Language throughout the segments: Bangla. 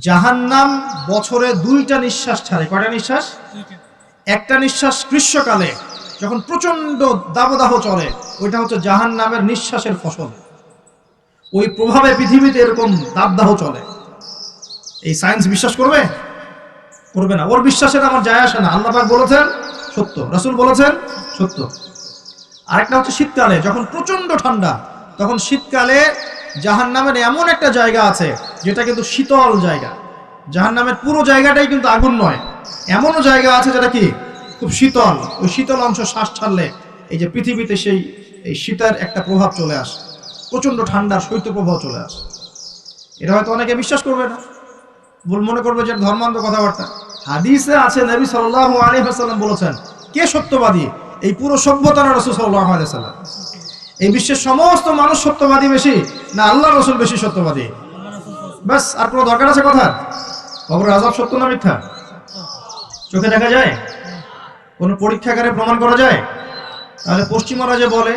জাহান্নাম বছরে 2টা নিঃশ্বাস ছাড়ে। কয়টা নিঃশ্বাস? একটা নিঃশ্বাস গ্রীষ্মকালে যখন প্রচন্ড দাবদাহ চলে, ওইটা হচ্ছে জাহান্নামের নিঃশ্বাসের ফসল। ওই প্রভাবে পৃথিবীতে এরকম দাবদাহ চলে। এই সায়েন্স বিশ্বাস করবে? করবে না। ওর বিশ্বাসের আমার যায় আসে না। আল্লাহ পাক বলেছেন সত্য, রাসূল বলেছেন সত্য। আরেকটা হচ্ছে শীতকালে যখন প্রচন্ড ঠান্ডা, তখন শীতকালে জাহান্নামের এমন একটা জায়গা আছে যেটা কিন্তু শীতল জায়গা। জাহান্নামের পুরো জায়গাটাই কিন্তু আগুন নয়, এমনও জায়গা আছে যেটা কি খুব শীতল। ওই শীতল অংশ শ্বাস ছাড়লে এই যে পৃথিবীতে এই শীতের একটা প্রভাব চলে আসে, প্রচন্ড ঠান্ডার শৈত্য প্রভাব চলে আসে। এটা হয়তো অনেকে বিশ্বাস করবে না, ভুল মনে করবে যে ধর্মান্ধ কথাবার্তা। হাদিসে আছে নবী সাল্লাল্লাহু আলাইহি ওয়াসাল্লাম বলেছেন, কে সত্যবাদী? এই পুরো সভ্যতা না রাসূল সাল্লাল্লাহু আলাইহি ওয়াসাল্লাম? এই বিশ্বের সমস্ত মানুষ সত্যবাদী বেশি না আল্লাহর রাসূল বেশি সত্যবাদী? বাস, আর কোনো দরকার আছে কথা? কবরের আযাব সত্য না মিথ্যা? চোখে দেখা যায়? কোনো পরীক্ষাগারে প্রমাণ করা যায়? তাহলে পশ্চিমারা যে বলে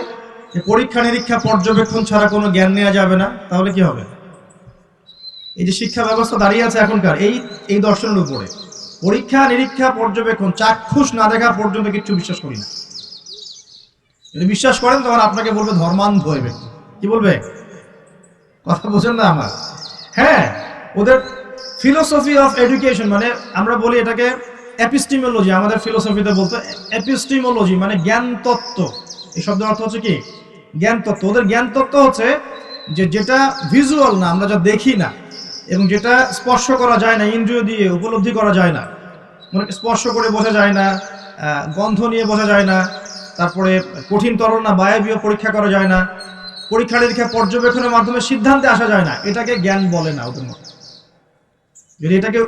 যে পরীক্ষা নিরীক্ষা পর্যবেক্ষণ ছাড়া কোনো জ্ঞান নেওয়া যাবে না, তাহলে কি হবে? এই যে শিক্ষা ব্যবস্থা দাঁড়িয়ে আছে এখনকার এই দর্শনের উপরে, পরীক্ষা নিরীক্ষা পর্যবেক্ষণ চাক্ষুষ না দেখা পর্যন্ত কিছু বিশ্বাস করি না। যদি বিশ্বাস করেন তখন আপনাকে বলবে ধর্মান্ধ হয়ে ব্যক্তি। কি বলবে? কথা বোঝেন না আমার? হ্যাঁ, ওদের ফিলোসফি অফ এডুকেশন, মানে আমরা বলি এটাকে এপিস্টিমোলজি, আমাদের ফিলোসফিতে বলতো এপিস্টিমোলজি, মানে জ্ঞান তত্ত্ব। এই শব্দের অর্থ হচ্ছে কি? জ্ঞান তত্ত্ব। ওদের জ্ঞান তত্ত্ব হচ্ছে যে যেটা ভিজুয়াল না, আমরা যা দেখি না, এবং যেটা স্পর্শ করা যায় না, ইন্দ্রিয় দিয়ে উপলব্ধি করা যায় না, মানে স্পর্শ করে বোঝা যায় না, গন্ধ নিয়ে বোঝা যায় না, তারপরে কঠিন তরল না বায়বীয় পরীক্ষা করা যায় না, পরীক্ষা নিরীক্ষা পর্যবেক্ষণের মাধ্যমে সিদ্ধান্তে আসা যায় না, এটাকে জ্ঞান বলে না ওদের মতো। যদি এটাকে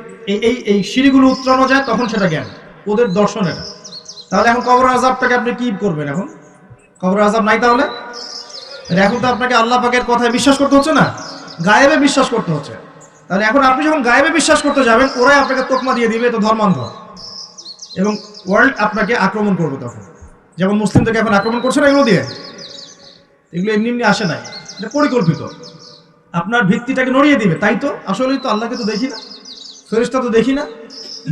এই সিঁড়িগুলো উত্তরানো যায় তখন সেটা জ্ঞান, ওদের দর্শন এটা। তাহলে এখন কবর আযাবটাকে আপনি কি করবেন? এখন কবর আযাব নাই, তাহলে এখন তো আপনাকে আল্লাহ পাকের কথায় বিশ্বাস করতে হচ্ছে না, গায়েবে বিশ্বাস করতে হচ্ছে। তাহলে এখন আপনি যখন গায়েবে বিশ্বাস করতে যাবেন, ওরাই আপনাকে তোকমা দিয়ে দিবে এটা ধর্মান্ধ, এবং ওয়ার্ল্ড আপনাকে আক্রমণ করবে তখন। যেমন মুসলিমদেরকে এখন আক্রমণ করছে না এগুলো দিয়ে, এগুলো এমনি এমনি আসে নাই, এটা পরিকল্পিত। আপনার ভিত্তিটাকে নড়িয়ে দিবে। তাই তো, আসলেই তো আল্লাহকে তো দেখি না, ফেরেশতা তো দেখি না,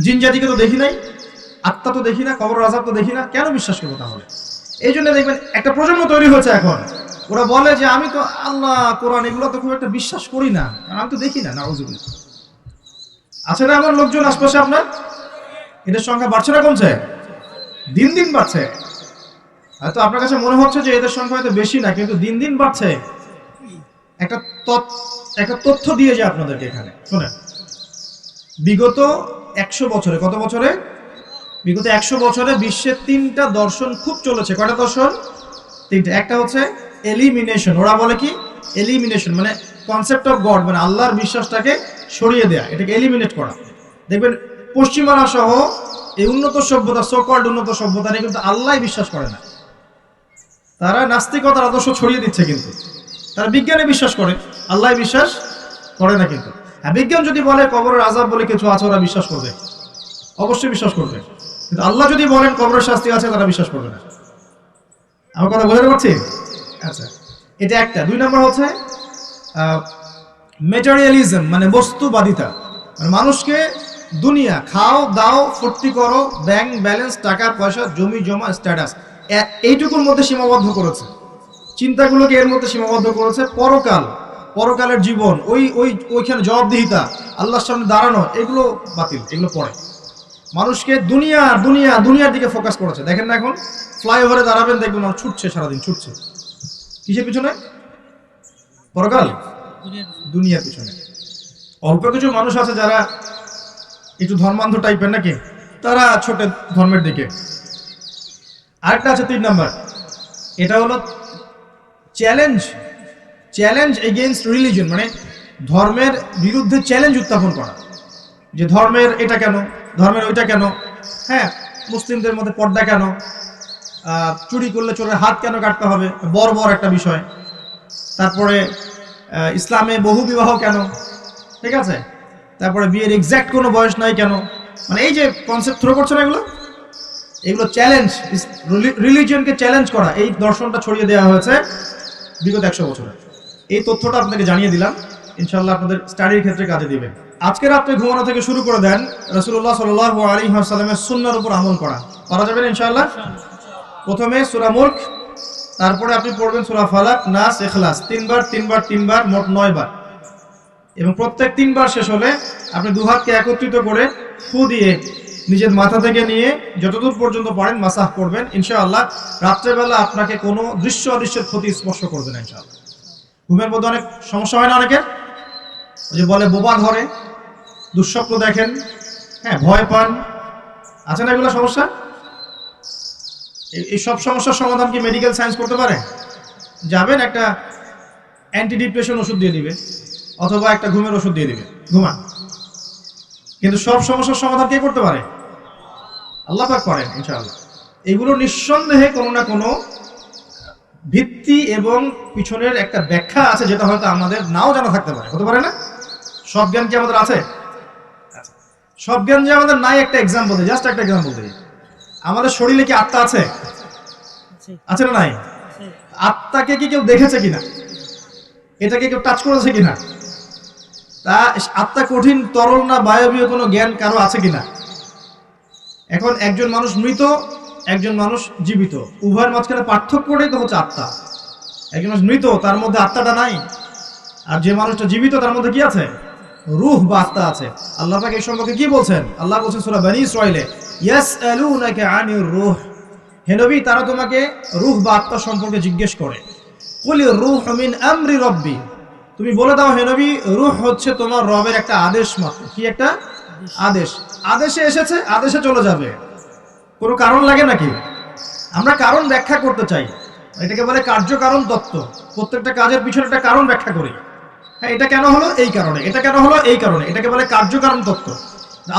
জিন জাতিকে তো দেখি নাই, আত্মা তো দেখি না, কবর আযাব তো দেখি না, কেন বিশ্বাস করবো তাহলে? এই জন্য দেখবেন একটা প্রজন্ম তৈরি হয়েছে এখন, ওরা বলে যে আমি তো আল্লাহ কোরআন এগুলো তো খুব একটা বিশ্বাস করি না, কারণ আমি তো দেখি না। নাউযুবিল্লাহ। আছে না এমন লোকজন আশপাশে আপনার? এদের সংখ্যা বাড়ছে না কমছে? দিন দিন বাড়ছে। হয়তো আপনার কাছে মনে হচ্ছে যে এদের সংখ্যা হয়তো বেশি না, কিন্তু দিন দিন বাড়ছে। একটা তথ্য দিয়ে যায় আপনাদেরকে এখানে, শোনেন। বিগত 100 বছরে, কত বছরে? বিগত 100 বছরে বিশ্বের 3টা দর্শন খুব চলেছে। কয়টা দর্শন? 3টা। একটা হচ্ছে এলিমিনেশন, ওরা বলে কি এলিমিনেশন, মানে কনসেপ্ট অফ গড, মানে আল্লাহর বিশ্বাসটাকে সরিয়ে দেয়া, এটাকে এলিমিনেট করা। দেখবেন পশ্চিমারা সহ এই উন্নত সভ্যতা, সো-কল্ড উন্নত সভ্যতা নিয়ে কিন্তু আল্লাহ বিশ্বাস করে না। তারা নাস্তিকতার আদর্শ ছড়িয়ে দিচ্ছে, কিন্তু তারা বিজ্ঞানে বিশ্বাস করে, আল্লাহ বিশ্বাস করে না। কিন্তু বিজ্ঞান যদি বলে কবরের আযাব বলে কিছু আছে, ওরা বিশ্বাস করবে, অবশ্যই বিশ্বাস করবে। কিন্তু আল্লাহ যদি বলেন কবরের শাস্তি আছে, তারা বিশ্বাস করবে না। আমার কথা বোঝাতে পারছি? আচ্ছা, এটা একটা। 2 নম্বর হচ্ছে ম্যাটেরিয়ালিজম, মানে বস্তুবাদিতা, মানে মানুষকে দুনিয়া, খাও দাও ফুর্তি করো, ব্যাংক ব্যালেন্স, টাকা পয়সা, জমি জমা, স্ট্যাটাস, এইটুকুর মধ্যে সীমাবদ্ধ করেছে। চিন্তাগুলোকে এর মধ্যে সীমাবদ্ধ করেছে। পরকালের জীবন, ওইখানে জবাবদিহিতা, আল্লাহর সামনে দাঁড়ানো, এগুলো বাতিল, এগুলো পড়ে। মানুষকে দুনিয়ার দিকে ফোকাস করেছে। দেখেন না এখন ফ্লাইওভারে দাঁড়াবেন, দেখবেন মানুষ ছুটছে, সারাদিন ছুটছে। কিসের পিছনে? পরকাল, দুনিয়ার পিছনে। অল্প কিছু মানুষ আছে যারা একটু ধর্মান্ধ টাইপের নাকি, তারা ছোটে ধর্মের দিকে। আরেকটা আছে 3 নাম্বার, এটা হলো চ্যালেঞ্জ এগেইনস্ট রিলিজন, মানে ধর্মের বিরুদ্ধে চ্যালেঞ্জ উত্থাপন করা, যে ধর্মের এটা কেন, ধর্মের ওইটা কেন, হ্যাঁ মুসলিমদের মধ্যে পর্দা কেন, চুরি করলে চোরের হাত কেন কাটতে হবে, বড় একটা বিষয়। তারপরে ইসলামে বহু বিবাহ কেন, ঠিক আছে, তারপরে বিয়ের এক্সাক্ট কোনো বয়স নাই কেন, মানে এই যে কনসেপ্ট থ্রো করছে না, এগুলো চ্যালেঞ্জ, রিলিজিয়নকে চ্যালেঞ্জ করা, এই দর্শনটা ছড়িয়ে দেওয়া হয়েছে বিগত 100 বছরে। এই তথ্যটা আপনাকে জানিয়ে দিলাম, ইনশাআল্লাহ আপনাদের স্টাডির ক্ষেত্রে কাজে দিবে। আজকে রাত্রে ঘুমানো থেকে শুরু করে দেন রাসূলুল্লাহ সাল্লাল্লাহু আলাইহি ওয়াসাল্লামের সুন্নাহর উপর আমল করা যাবে না ইনশাআল্লাহ। প্রথমে সূরা মুলক, তারপরে আপনি পড়বেন সূরা ফালাক, নাস, ইখলাস তিনবার মোট 9 বার, এবং প্রত্যেক 3 বার শেষ হলে আপনি দুহাতকে একত্রিত করে ফু দিয়ে নিজের মাথা থেকে নিয়ে যতদূর পর্যন্ত পারেন মাসাহ করবেন। ইনশাআল্লাহ রাত্রেবেলা আপনাকে কোনো দৃশ্য অদৃশ্যের ক্ষতি স্পর্শ করবে না ইনশাআল্লাহ। ঘুমের মধ্যে অনেক সমস্যা হয় না অনেকের, ওই যে বলে বোবা ধরে, দুঃস্বপ্ন দেখেন, হ্যাঁ ভয় পান, আছে না এগুলো সমস্যা? এই সব সমস্যার সমাধান কি মেডিকেল সায়েন্স করতে পারে? যাবেন একটা অ্যান্টি ডিপ্রেশন ওষুধ দিয়ে দিবে অথবা একটা ঘুমের ওষুধ দিয়ে দিবে, ঘুমান। কিন্তু সব সমস্যার সমাধান কে করতে পারে? আল্লাহ পাক করেন ইনশাআল্লাহ। এগুলো নিঃসন্দেহে কোনো না কোনো ভিত্তি এবং পিছনের একটা ব্যাখ্যা আছে, যেটা হয়তো আমাদের নাও জানা থাকতে পারে, হতে পারে না? সব জ্ঞান কি আমাদের আছে? সব জ্ঞান যে আমাদের নাই, একটা এক্সাম্পল দিই, জাস্ট একটা এক্সাম্পল দিই। আমাদের শরীরে কি আত্মা আছে? আছে না নাই? আত্মাকে কি কেউ দেখেছে কিনা? এটাকে কেউ টাচ করেছে কিনা? তা আত্মা কঠিন, তরল না বায়বীয় কোনো জ্ঞান কারো আছে কিনা? এখন একজন মানুষ মৃত, একজন মানুষ জীবিত, উভয়ের মাঝখানে পার্থক্যটাই তো হচ্ছে আত্মা। একজন মানুষ মৃত, তার মধ্যে আত্মাটা নাই, আর যে মানুষটা জীবিত তার মধ্যে কি আছে? রূহ বা আত্মা আছে। আল্লাহ পাক এই সম্পর্কে কি বলছেন? আল্লাহ বলছেন সূরা বনী ইসরাঈলে, ইয়াসআলুনাকা আনির রূহ, হে নবী তারা তোমাকে রূহ বা আত্মা সম্পর্কে জিজ্ঞেস করে। কুলির রূহু মিন আমরি রাব্বি, তুমি বলে দাও হে নবী রূহ হচ্ছে তোমার রবের একটা আদেশ মাত্র। কি একটা আদেশ? আদেশে এসেছে, আদেশে চলে যাবে, কোনো কারণ লাগে নাকি? আমরা কারণ ব্যাখ্যা করতে চাই, এটাকে বলে কার্যকারণ তত্ত্ব। প্রত্যেকটা কাজের পিছনে একটা কারণ ব্যাখ্যা করি। হ্যাঁ, এটা কেন হলো এই কারণে, এটা কেন হলো এই কারণে, এটাকে বলে কার্যকারণ তত্ত্ব।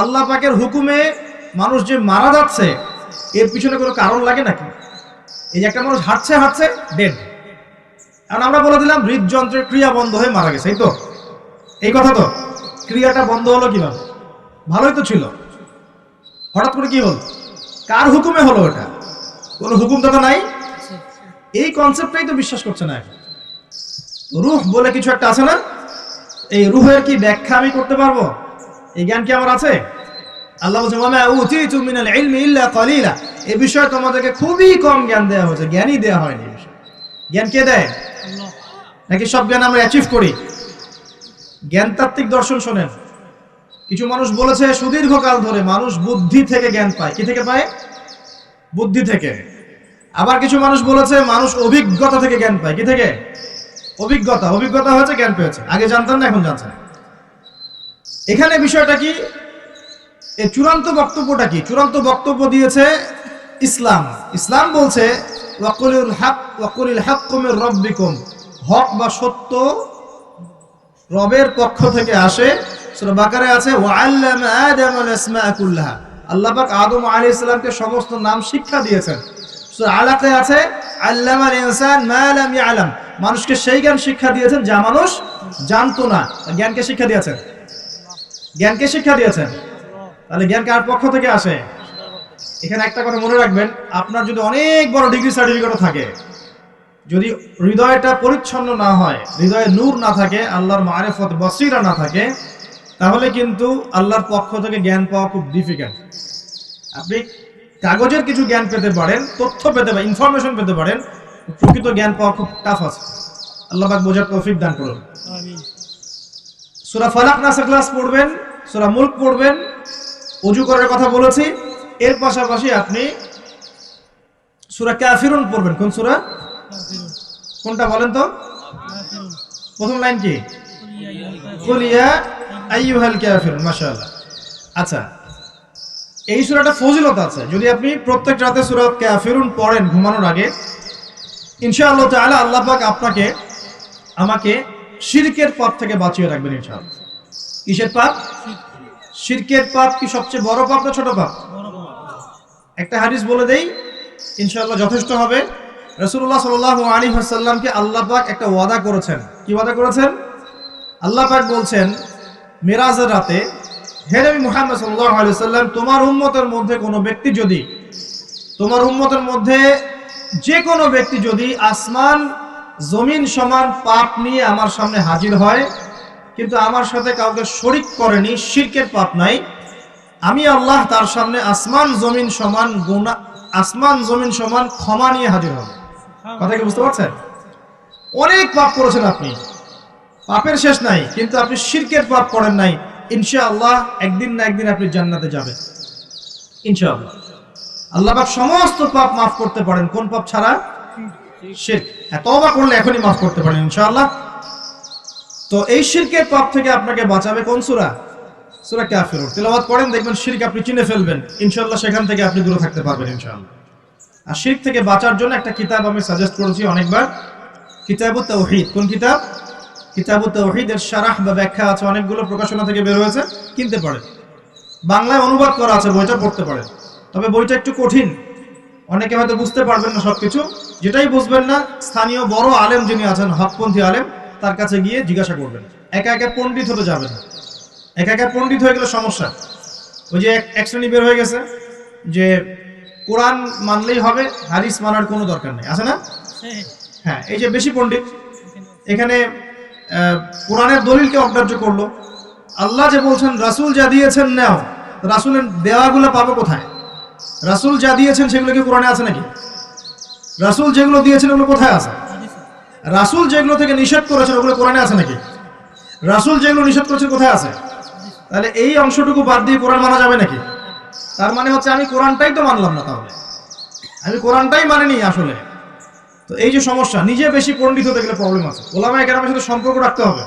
আল্লাহ পাকের হুকুমে মানুষ যে মারা যাচ্ছে, এর পিছনে কোনো কারণ লাগে নাকি? এই যে একটা মানুষ হাঁটছে ডেড, এখন আমরা বলে দিলাম হৃদযন্ত্রের ক্রিয়া বন্ধ হয়ে মারা গেছে, এই তো, এই কথা তো। ক্রিয়াটা বন্ধ হলো কিভাবে? ভালোই তো ছিল, হঠাৎ করে কি হলো? কার হুকুমে হলো? এটা কোনো হুকুমদাতা নাই, এই কনসেপ্টটাই তো বিশ্বাস করছে না। রূহ বলে কিছু একটা আছে না? এই রূহের কি ব্যাখ্যা আমি করতে পারবো? এই জ্ঞান কি আমার আছে? আল্লাহ বলছেন ওয়া মা উতিতু মিনাল ইলমি ইল্লা কালিলা, এই বিষয়ে তোমাদেরকে খুবই কম জ্ঞান দেওয়া হয়েছে, জ্ঞানই দেওয়া হয়নি। জ্ঞান কে দেয়? আল্লাহ। নাকি সব জ্ঞান আমরা অ্যাচিভ করি? জ্ঞানতাত্ত্বিক দর্শন শোনেন, কিছু মানুষ বলেছে সুদীর্ঘকাল ধরে মানুষ বুদ্ধি থেকে জ্ঞান পায়। কি থেকে পায়? বুদ্ধি থেকে। আবার কিছু মানুষ বলেছে মানুষ অভিজ্ঞতা থেকে জ্ঞান পায়। কি থেকে? অভিজ্ঞতা হয়েছে, জ্ঞান পেয়েছে, আগে জানতেন না এখন জানছেন। এখানে বিষয়টা কি? এই চূড়ান্ত বক্তব্যটা কি? চূড়ান্ত বক্তব্য দিয়েছে ইসলাম। ইসলাম বলছে ওয়াকুলিল হাক্কু মির রাব্বিকুম, হক বা সত্য রবের পক্ষ থেকে আসে। সূরা বাকারায় আছে ওয়াআল্লামা আদামাল আসমাআ কুল্লাহা, আল্লাহ পাক আদম আলাইহিস সালামকে সমস্ত নাম শিক্ষা দিয়েছেন। সূরা আলাকায় আছে আল্লামাল ইনসান মা লাম ইয়ালাম, মানুষকে সেই জ্ঞান শিক্ষা দিয়েছেন যা মানুষ জানতো না। জ্ঞানকে শিক্ষা দিয়েছেন, জ্ঞানকে শিক্ষা দিয়েছেন। তাহলে জ্ঞান কার পক্ষ থেকে আসে? এখানে একটা কথা মনে রাখবেন, আপনার যদি অনেক বড় ডিগ্রি সার্টিফিকেটও থাকে, যদি হৃদয়টা পরিচ্ছন্ন না হয়, হৃদয়ে নূর না থাকে, আল্লাহর মারিফত বসিরা না থাকে, তাহলে কিন্তু আল্লাহর পক্ষ থেকে জ্ঞান পাওয়া খুব ডিফিকাল্ট। আপনি কাগজের কিছু জ্ঞান পেতে পারেন, তথ্য পেতে পারেন, ইনফরমেশন পেতে পারেন, প্রকৃত জ্ঞান পাওয়া খুব টাফ আছে। আল্লাহ পাক বোঝার তৌফিক দান করুন। আমিন। সূরা ফালাক, নাস, ইখলাস পড়বেন, সূরা মুলক পড়বেন, ওযু করার কথা বলেছি। এর পাশাপাশি আপনি সূরা কাফিরুন পড়বেন। কোন সূরা? কোনটা বলেন তো? প্রথম লাইন কি? কুল ইয়া আইয়ুহাল কাফিরুন। মাশাআল্লাহ। আচ্ছা, এই সূরাটা ফজিলত আছে। যদি আপনি প্রত্যেক রাতে সূরা কাফিরুন পড়েন ঘুমানোর আগে, ইনশাআল্লাহ তাআলা আল্লাহ পাক আপনাকে আমাকে শিরকের পাপ থেকে বাঁচিয়ে রাখবেন ইনশাআল্লাহ। কিসের পাপ? শিরকের পাপ কি সবচেয়ে বড় পাপ না ছোট পাপ? একটা হাদিস বলে দেই, ইনশাআল্লাহ যথেষ্ট হবে। রাসূলুল্লাহ সাল্লাল্লাহু আলাইহি ওয়াসাল্লামকে আল্লাহ পাক একটা ওয়াদা করেছেন। কি ওয়াদা করেছেন? আল্লাহ পাক বলছেন মিরাজের রাতে, হে নবী মুহাম্মদ সাল্লাল্লাহু আলাইহি ওয়াসাল্লাম, তোমার উম্মতের মধ্যে কোনো ব্যক্তি যদি, তোমার উম্মতের মধ্যে যে কোনো ব্যক্তি যদি আসমান জমিন সমান পাপ নিয়ে আমার সামনে হাজির হয়, কিন্তু আমার সাথে কাউকে শরিক করেনি, শিরকের পাপ নাই, আমি আল্লাহ তার সামনে আসমান জমিন সমান গুনাহ, আসমান জমিন সমান ক্ষমা নিয়ে হাজির হব। কথা কি বুঝতে পারছেন? অনেক পাপ করেছেন আপনি, পাপের শেষ নাই, কিন্তু আপনি শিরকের পাপ করেন নাই। ইনশাআল্লাহ একদিন না একদিন আপনি জান্নাতে যাবেন ইনশাআল্লাহ। আল্লাহ পাক সমস্ত পাপ মাফ করতে পারেন, কোন পাপ ছাড়া? শিরক। তওবা করলে এখনই মাফ করতে পারেন ইনশাআল্লাহ। তো এই শিরকের পাপ থেকে আপনাকে বাঁচাবে কোন সূরা? সূরা কাফিরুন। তেলাওয়াত করেন, দেখবেন শিরক আপনি চিনে ফেলবেন ইনশাআল্লাহ, সেখান থেকে আপনি দূরে থাকতে পারবেন ইনশাআল্লাহ। আর শিরক থেকে বাঁচার জন্য একটা কিতাব আমি সাজেস্ট করেছি অনেকবার, কিতাবুত তাওহীদ। কোন কিতাব? কিতাবুত তাওহীদ। এর শারাহ বা ব্যাখ্যা আছে, অনেকগুলো প্রকাশনা থেকে বের হয়েছে, কিনতে পারেন। বাংলায় অনুবাদ করা আছে, বইটা পড়তে পারেন। তবে বইটা একটু কঠিন, অনেকে হয়তো বুঝতে পারবেন না সবকিছু। যেটাই বুঝবেন না, স্থানীয় বড় আলেম যিনি আছেন, হকপন্থী আলেম, তার কাছে গিয়ে জিজ্ঞাসা করবেন। একা একা পণ্ডিত হতে যাবেন না, একা একা পণ্ডিত হয়ে গেলে সমস্যা। ওই যে এক শ্রেণী বের হয়ে গেছে যে কোরআন মানলেই হবে, হাদিস মানার কোনো দরকার নেই, আছে না? হ্যাঁ, এই যে বেশি পণ্ডিত এখানে কোরআনের দলিলকে অগ্রাহ্য করলো। আল্লাহ যে বলছেন রাসূল যা দিয়েছেন নাও, রাসূলের দেওয়াগুলো পাবো কোথায়? রাসূল যা দিয়েছেন সেগুলো কি কোরআনে আছে নাকি? রাসূল যেগুলো দিয়েছেন ওগুলো কোথায় আছে? রাসূল যেগুলো থেকে নিষেধ করেছেন ওগুলো কোরআনে আছে নাকি? রাসূল যেগুলো নিষেধ করেছেন কোথায় আছে? তাহলে এই অংশটুকু বাদ দিয়ে কোরআন মানা যাবে নাকি? তার মানে হচ্ছে আমি কোরআনটাই তো মানলাম না, তাহলে আমি কোরআনটাই মানিনি আসলে। তো এই যে সমস্যা, নিজে বেশি পণ্ডিত হতে গেলে প্রবলেম আছে। ওলামায়ে কেরামের সাথে সম্পর্ক রাখতে হবে।